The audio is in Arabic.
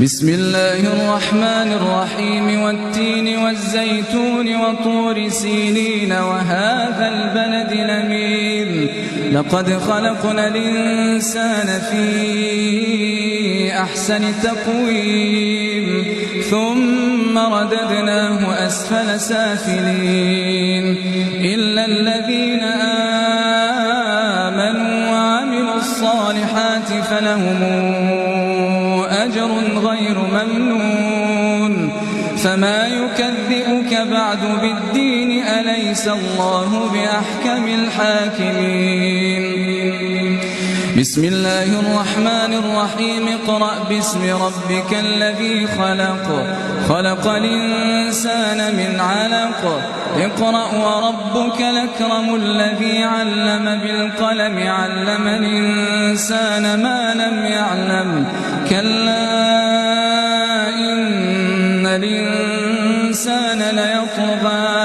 بسم الله الرحمن الرحيم والتين والزيتون وطور سينين وهذا البلد الأمين لقد خلقنا الإنسان في أحسن تقويم ثم رددناه أسفل سافلين إلا الذين آمنوا وعملوا الصالحات فلهم أجر غير ممنون فما يكذبك بعد بالدين أليس الله بأحكم الحاكمين بسم الله الرحمن الرحيم اقرأ باسم ربك الذي خلق الإنسان من علق اقرأ وربك الأكرم الذي علم بالقلم علم الإنسان ما لم يعلم كلا إن الإنسان ليطغى